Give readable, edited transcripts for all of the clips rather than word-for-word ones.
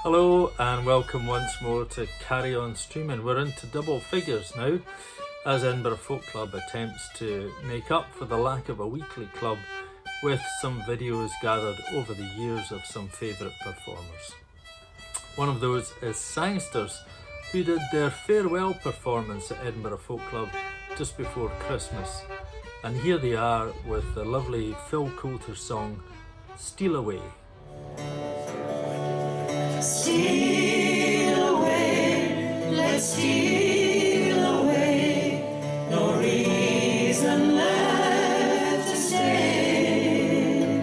Hello and welcome once more to Carry On Streaming. We're into double figures now as Edinburgh Folk Club attempts to make up for the lack of a weekly club with some videos gathered over the years of some favourite performers. One of those is Sangsters, who did their farewell performance at Edinburgh Folk Club just before Christmas. And here they are with the lovely Phil Coulter song Steal Away. Steal away, let's steal away, no reason left to stay.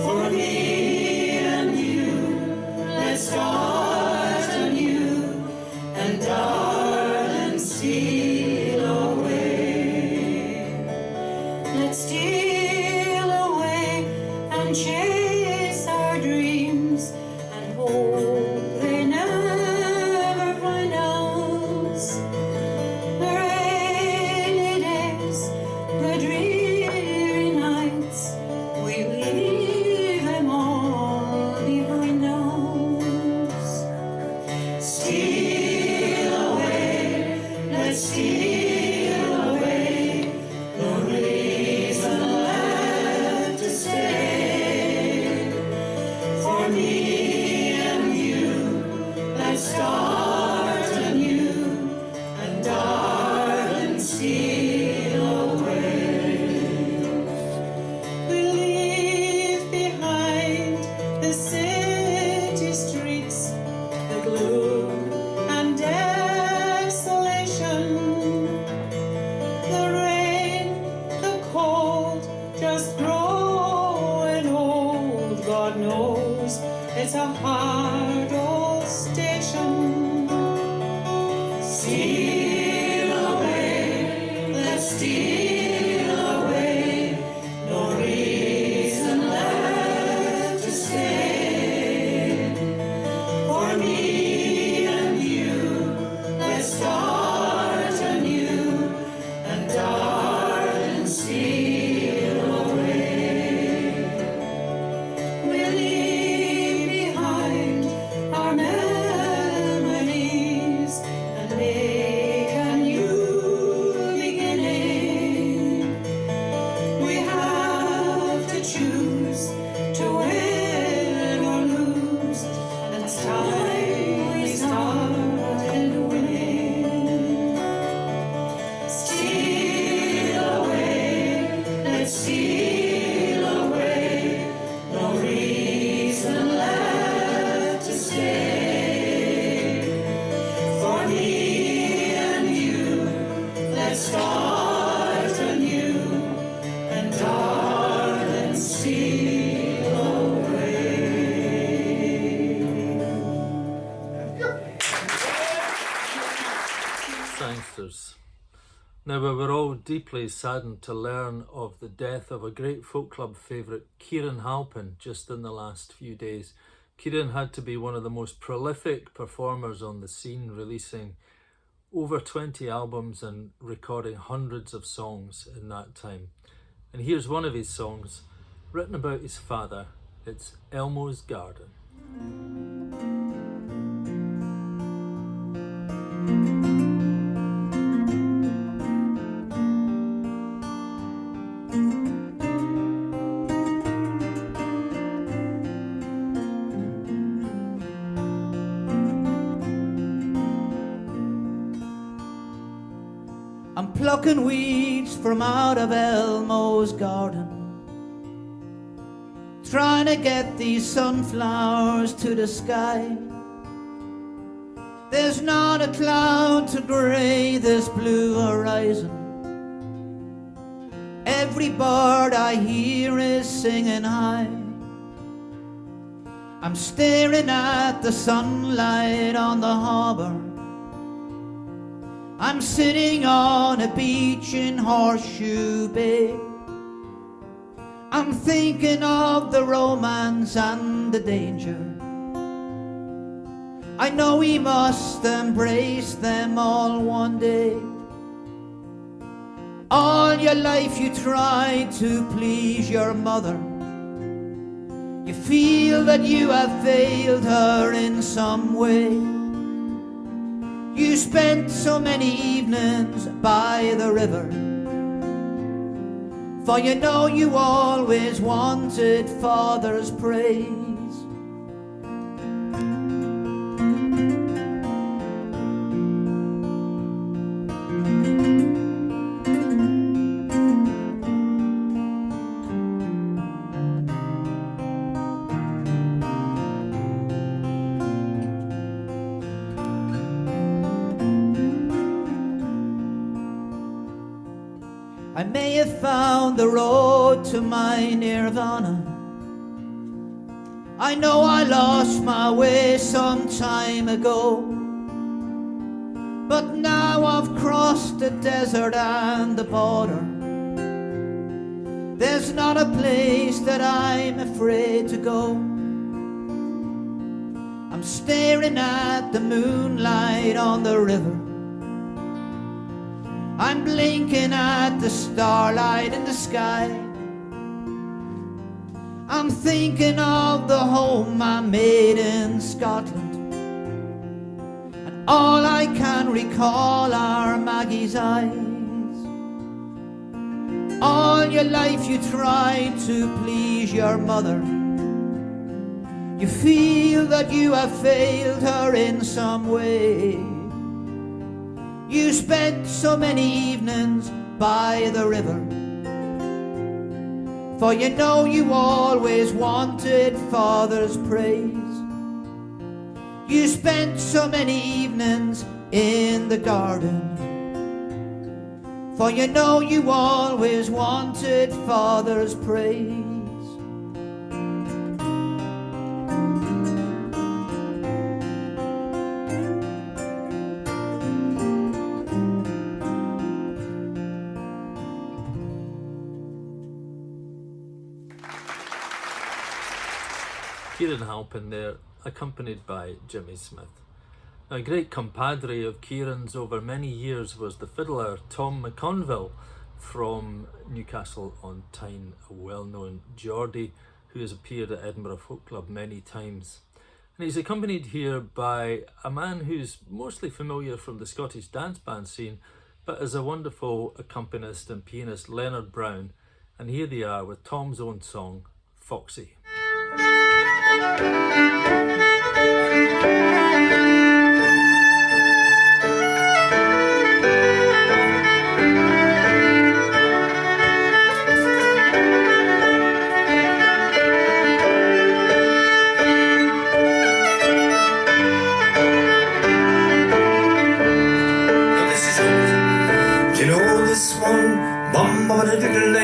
For me and you, let's start anew, and darling, steal away. Let's steal away and chase our dreams, hope they never find us. The rainy days, the dreary nights, we leave them all behind us. Steal away, let's steal away, no reason left to stay. For me, start anew, and darling, steal away. We leave behind the city streets, the gloom and desolation, the rain, the cold, just growing old. God knows it's a hard old station. Steal away, let's steal away, no reason left to stay. For me and you, let's start anew, and darling, steal away. We'll leave behind our memories and make a new beginning. We have to choose to win or lose, and it's time we started winning. Steal away, let's steal away, no reason left to stay. For me and you, let's start anew, and darling, steal away. Sangsters. Now we were all deeply saddened to learn of the death of a great folk club favourite, Kieran Halpin, just in the last few days. Kieran had to be one of the most prolific performers on the scene, releasing over 20 albums and recording hundreds of songs in that time. And here's one of his songs, written about his father. It's Elmo's Garden. I'm plucking weeds from out of Elmo's garden, trying to get these sunflowers to the sky. There's not a cloud to grey this blue horizon. Every bird I hear is singing high. I'm staring at the sunlight on the harbour. I'm sitting on a beach in Horseshoe Bay. I'm thinking of the romance and the danger. I know we must embrace them all one day. All your life you tried to please your mother. You feel that you have failed her in some way. You spent so many evenings by the river, for you know you always wanted father's praise. I may have found the road to my nirvana. I know I lost my way some time ago, but now I've crossed the desert and the border. There's not a place that I'm afraid to go. I'm staring at the moonlight on the river. I'm blinking at the starlight in the sky. I'm thinking of the home I made in Scotland, and all I can recall are Maggie's eyes. All your life you tried to please your mother. You feel that you have failed her in some way. You spent so many evenings by the river, for you know you always wanted father's praise. You spent so many evenings in the garden, for you know you always wanted father's praise. Kieran Halpin there, accompanied by Jimmy Smith. Now, a great compadre of Kieran's over many years was the fiddler Tom McConville from Newcastle on Tyne, a well-known Geordie who has appeared at Edinburgh Folk Club many times. And he's accompanied here by a man who's mostly familiar from the Scottish dance band scene, but as a wonderful accompanist and pianist, Leonard Brown. And here they are with Tom's own song, Foxy.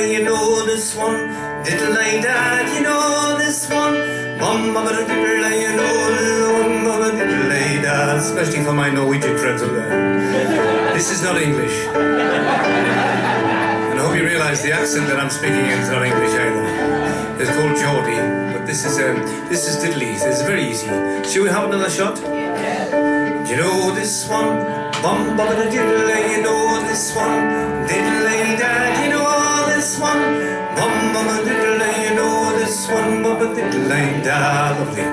You know this one, diddle-ay dad, you know this one, bum-bum-a-diddle-ay, you know this one, bum-a-diddle-ay dad, especially for my Norwegian friends up there. This is not English. And I hope you realise the accent that I'm speaking in is not English either. It's called Geordie, but this is diddly, so it's very easy. Shall we have another shot? Yeah. You know this one, bum-bum-a-diddle-ay, you know this one, diddle-ay dad, you know this one, bum-bum-a-diddle-ay, you know this one, bum-a-diddle-ay dad, lovely.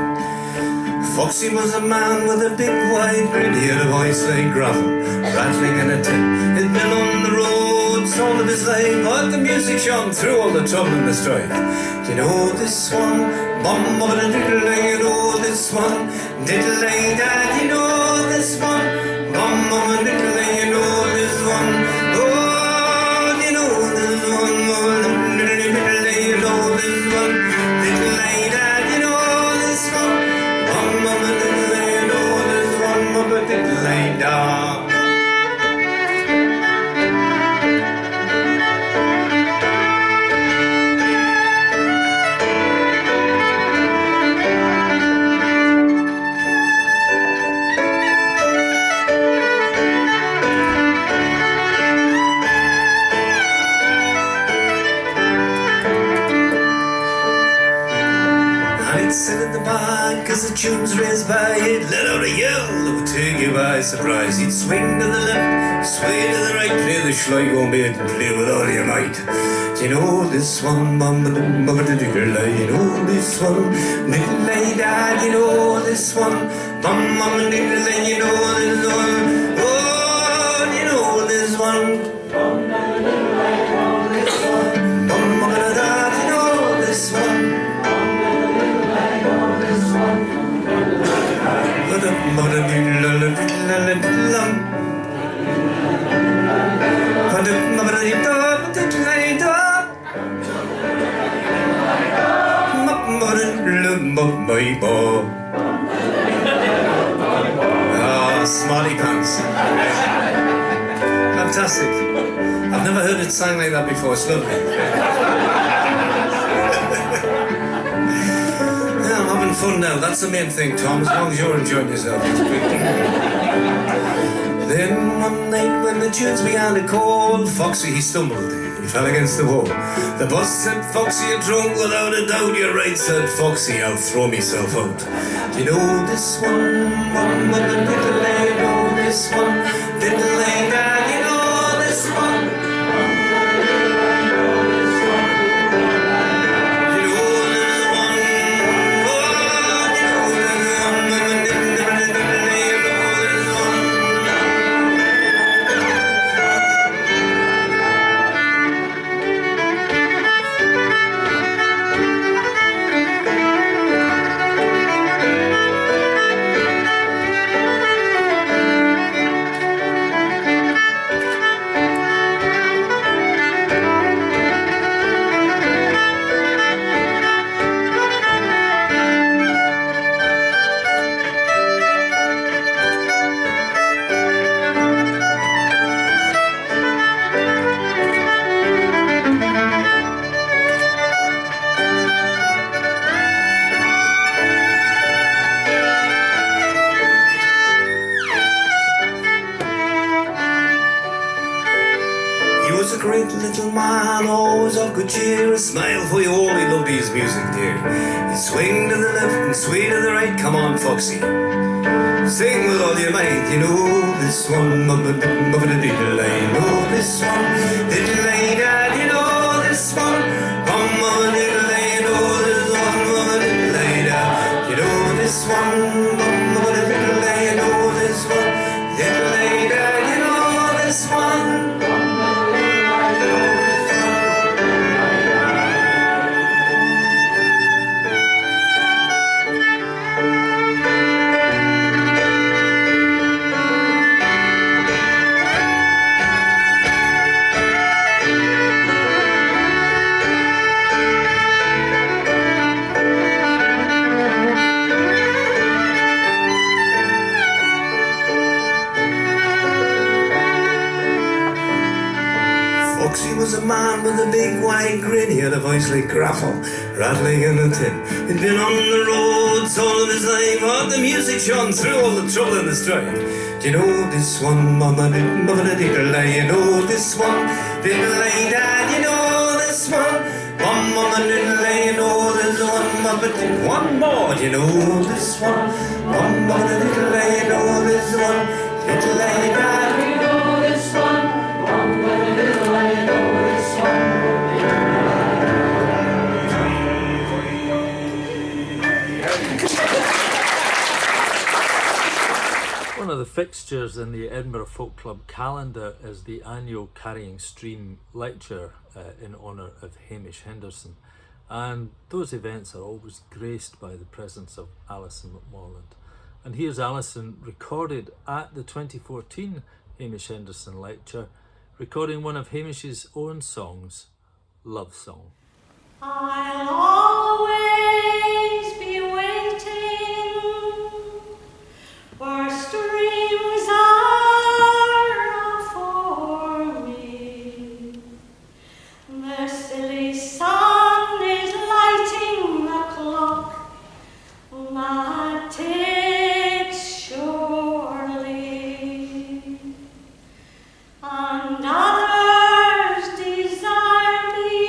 Foxy was a man with a big wide grin. He had a voice like gravel, rattling in a tin. He'd been on the roads all of his life, but the music shone through all the trouble and the strife. You know this one, bum-bum-a-diddle-ay, you know this one, diddle-ay dad, you know this one, bum-bum-a-diddle-ay, you know this one, oh, you know this one, diddle-ay, you know this one, diddle-ay dad, you know this one, bum-bum-a-diddle-ay, you know this one, bum-a-diddle-ay dad. Sit at the bar, like as the tunes raised by, he'd let out a yell that would take you by surprise. He'd swing to the left, sway to the right, play the Sligo mid and play with all your might. Do you know this one, mama, you know this one, little lady, dad, you know this one, mama, little lady, you know this one, oh, you know this one, mama, little lady, you know this one, mama, dad, you know this one, mama, little lady, you know this one, mama, smarty pants. Fantastic. I've never heard it sang like that before. It's lovely. Yeah, I'm having fun now. That's the main thing, Tom. As long as you're enjoying yourself. It's great. Then one night when the tunes began to call, Foxy he stumbled, he fell against the wall. The boss said, Foxy, you're drunk, without a doubt. You're right, said Foxy, I'll throw myself out. Do you know this one, with the little lady, know this one, little lady, dad, you know this one. Good cheer, a smile for you all, he loved his music dear. He'd swing to the left and sway to the right, come on Foxy, sing with all your might. You know this one, mama, diddle, you know this one, diddle, dad, you know this one, mama, diddle, you know this one, mama, diddle, dad, you know this one, mama, diddle, you know this one, diddle, dad, you know this one. Was a man with a big wide grin. He had a voice like gravel, rattling in a tin. He'd been on the roads all of his life, but the music shone through all the trouble and the strife. Do you know this one, mama, diddle, you know this one, diddle, dad, you know this one, mama, diddle, you know this one, mama, diddle, one more, do you know this one, mama, diddle, you know this one, diddle, dad, you know this one, mama, diddle, you know. One of the fixtures in the Edinburgh Folk Club calendar is the annual Carrying Stream lecture in honour of Hamish Henderson, and those events are always graced by the presence of Allan McMillan. And here's Alison recorded at the 2014 Hamish Henderson lecture, recording one of Hamish's own songs, Love Song. I'll always be waiting where streams are for me. The silly sun is lighting the clock that ticks surely, and others desire me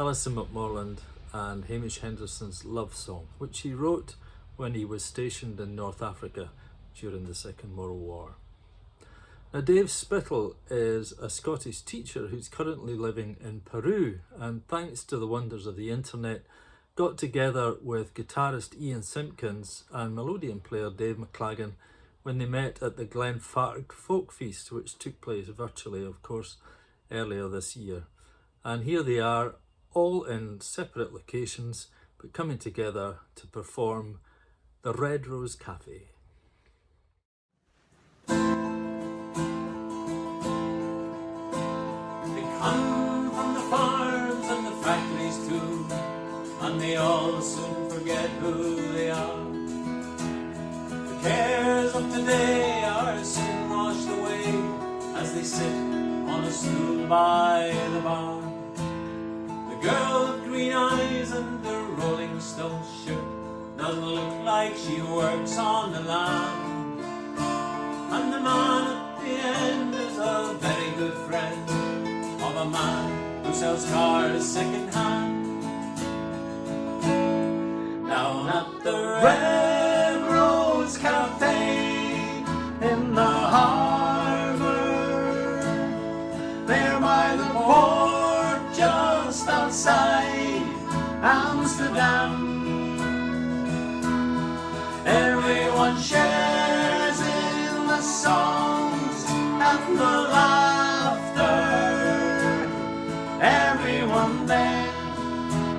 Alison McMillan and Hamish Henderson's Love Song, which he wrote when he was stationed in North Africa during the Second World War. Now, Dave Spittal is a Scottish teacher who's currently living in Peru, and thanks to the wonders of the internet, got together with guitarist Ian Simkins and melodeon player Dave McLagan when they met at the Glenfarg Folk Feast, which took place virtually, of course, earlier this year. And here they are, all in separate locations, but coming together to perform the Red Rose Cafe. Come from the farms and the factories too, and they all soon forget who they are. The cares of today are soon washed away as they sit on a stool by the bar. The girl with green eyes and the rolling stone shirt doesn't look like she works on the land, and the man at the end is a very good friend of a man who sells cars second hand. Down at the Red Rose Cafe in the harbour, there by the port just outside Amsterdam, everyone shares in the songs and the laughter. Everyone there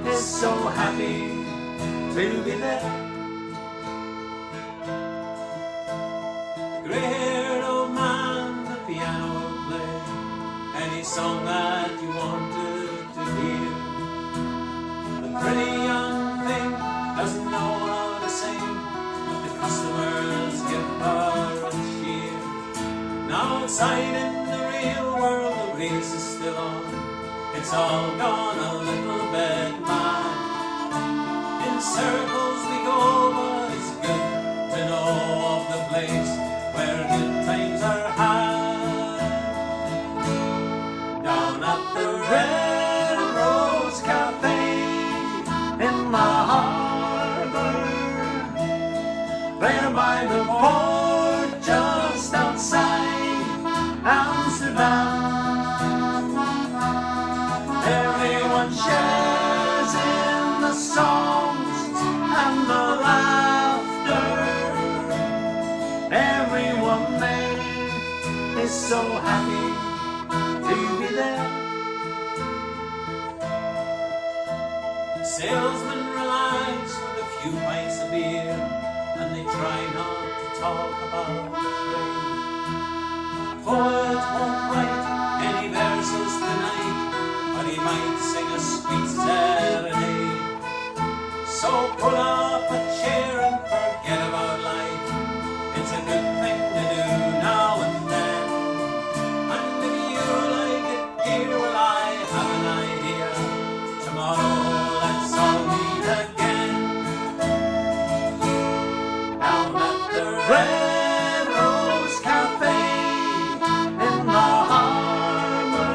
is so happy to be there. The grey-haired old man, the piano will play any song that you wanted to hear. The pretty young thing doesn't know how to sing, but the customers give her a cheer. Now outside in the real world, the race is still on. It's all gone a little bit mad. In circles we go, but it's good to know of the place where good times are had. Down at the Red Rose Cafe in the harbour, there by the port just outside Amsterdam, everyone shares in the songs and the laughter. Everyone there is so happy to be there. The salesman relax with a few pints of beer, and they try not to talk about the trade. The poet won't write any verses tonight, but he might sing a sweet serenade. So pull up a chair and forget about life. It's a good thing to do now and then. And if you like it, dear, well, I have an idea. Tomorrow let's all meet again. Down at the Red Rose Cafe in the harbour,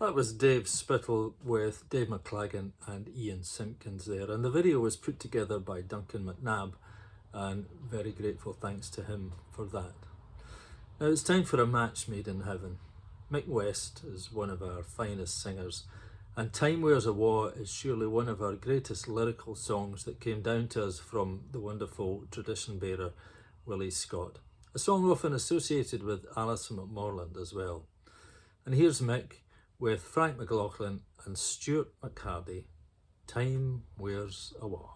That was Dave Spittal with Dave McLagan and Ian Simkins there, and the video was put together by Duncan McNabb, and very grateful thanks to him for that. Now it's time for a match made in heaven. Mick West is one of our finest singers, and Time Wears a Wa is surely one of our greatest lyrical songs that came down to us from the wonderful tradition bearer Willie Scott. A song often associated with Alison McMorland as well. And here's Mick with Frank McLaughlin and Stewart McHardy, Time Wears a Wa.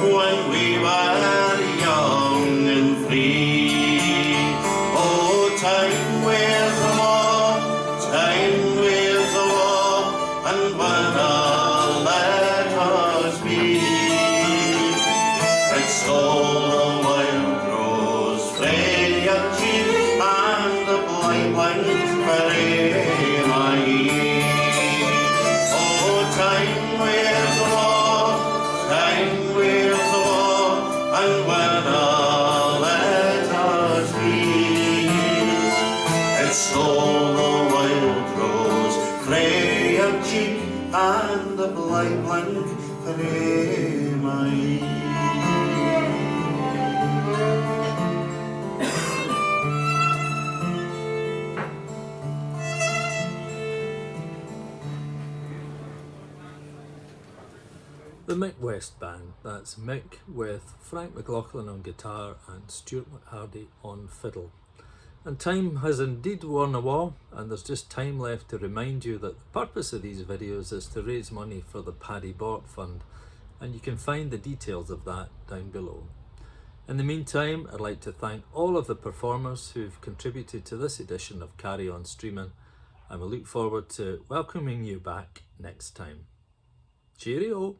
When we were young and free, oh, time wears the war, time wears the war, and when all let us be, it's all the wild rose, flay and cheek, and the blind lines for my oh, time wears the war, time wears the war, and when all let us be, it's all the wild rose, flay and cheek, and the blind blank for my The Mick West Band, that's Mick with Frank McLaughlin on guitar and Stewart on fiddle. And time has indeed worn a wall, and there's just time left to remind you that the purpose of these videos is to raise money for the Paddy Bort Fund, and you can find the details of that down below. In the meantime, I'd like to thank all of the performers who've contributed to this edition of Carry On Streamin', and we look forward to welcoming you back next time. Cheerio!